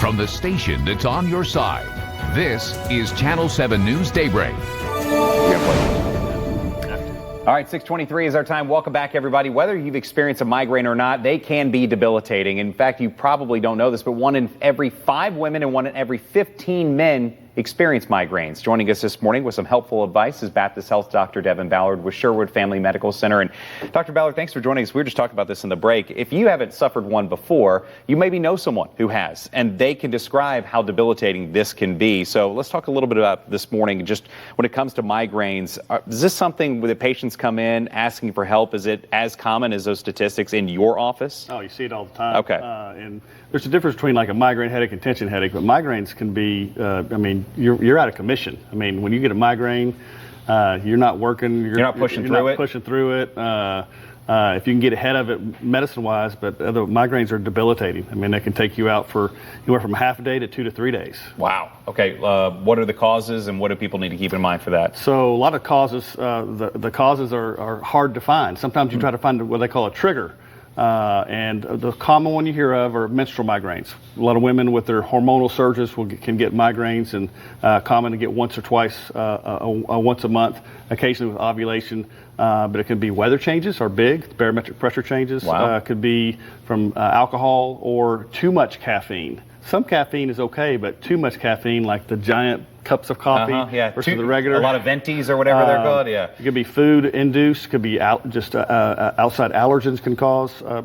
from the station that's on your side. This is Channel 7 News Daybreak. All right, 6:23 is our time. Welcome back, everybody. Whether you've experienced a migraine or not, they can be debilitating. In fact, you probably don't know this, but 1 in every 5 women and 1 in every 15 men experience migraines. Joining us this morning with some helpful advice is Baptist Health Dr. Devin Ballard with Sherwood Family Medical Center. And Dr. Ballard, thanks for joining us. We were just talking about this in the break. If you haven't suffered one before, you maybe know someone who has, and they can describe how debilitating this can be. So let's talk a little bit about this morning. Just when it comes to migraines, is this something where the patients come in asking for help? Is it as common as those statistics in your office? Oh, you see it all the time. Okay. And there's a difference between like a migraine headache and tension headache, but migraines can be, you're out of commission. I mean, when you get a migraine, you're not working. You're not pushing through it. If you can get ahead of it medicine-wise, but other migraines are debilitating. I mean, they can take you out for anywhere from half a day to 2 to 3 days. Wow. Okay. What are the causes, and what do people need to keep in mind for that? So a lot of causes, the causes are hard to find. Sometimes you try to find what they call a trigger. And the common one you hear of are menstrual migraines. A lot of women with their hormonal surges can get migraines, and common to get once or twice, once a month, occasionally with ovulation. But it can be weather changes are big, barometric pressure changes. Wow. Could be from alcohol or too much caffeine. Some caffeine is okay, but too much caffeine, like the giant cups of coffee versus the regular. A lot of ventis or whatever they're called, yeah. It could be food induced, could be outside allergens can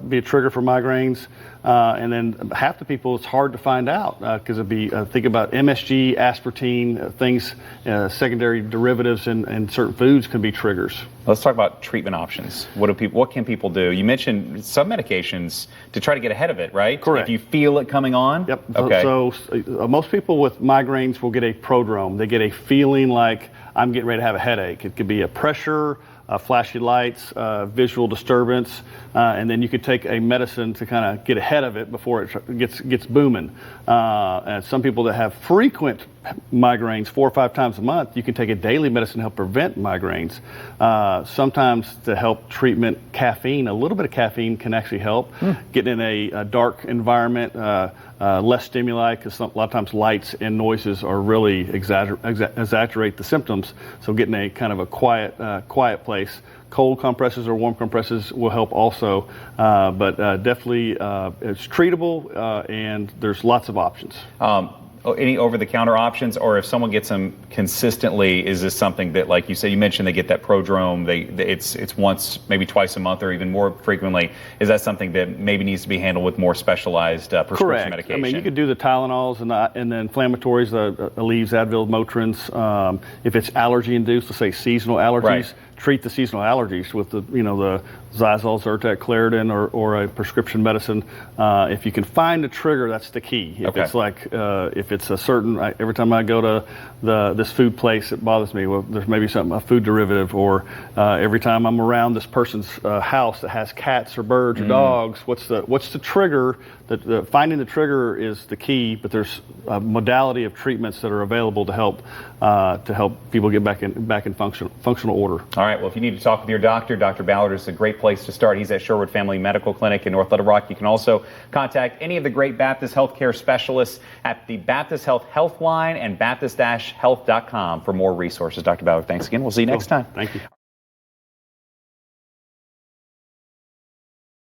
be a trigger for migraines. And then half the people, it's hard to find out because it'd be, think about MSG, aspartame, things, secondary derivatives in certain foods can be triggers. Let's talk about treatment options. What can people do? You mentioned some medications to try to get ahead of it, right? Correct. If you feel it coming on? Yep. Okay. So most people with migraines will get a prodrome. They get a feeling like I'm getting ready to have a headache. It could be a pressure, flashy lights, visual disturbance, and then you could take a medicine to kind of get ahead of it before it gets booming. And some people that have frequent migraines 4 or 5 times a month, you can take a daily medicine to help prevent migraines. Sometimes to help treatment, caffeine, a little bit of caffeine can actually help. Getting in a dark environment, less stimuli, because a lot of times lights and noises are really exaggerate the symptoms. So getting a kind of a quiet place. Cold compresses or warm compresses will help also, but definitely it's treatable, and there's lots of options. Any over-the-counter options, or if someone gets them consistently, is this something that, like you said, you mentioned they get that prodrome, it's once, maybe twice a month or even more frequently. Is that something that maybe needs to be handled with more specialized prescription medication? I mean, you could do the Tylenols and the inflammatories, the Aleve, Advil, Motrins. If it's allergy-induced, let's say seasonal allergies, right. Treat the seasonal allergies with the Xyzal, Zyrtec, Claritin, or a prescription medicine. If you can find a trigger, that's the key. If it's like, if it's a certain, every time I go to this food place, it bothers me. Well, there's maybe a food derivative, or every time I'm around this person's house that has cats or birds or dogs, what's the trigger? Finding the trigger is the key, but there's a modality of treatments that are available to help people get back in functional order. All right. Well, if you need to talk with your doctor, Dr. Ballard is a great place to start. He's at Sherwood Family Medical Clinic in North Little Rock. You can also contact any of the great Baptist healthcare specialists at the Baptist Health Healthline and Baptist-Health.com for more resources. Dr. Ballard, thanks again. We'll see you next time. Thank you.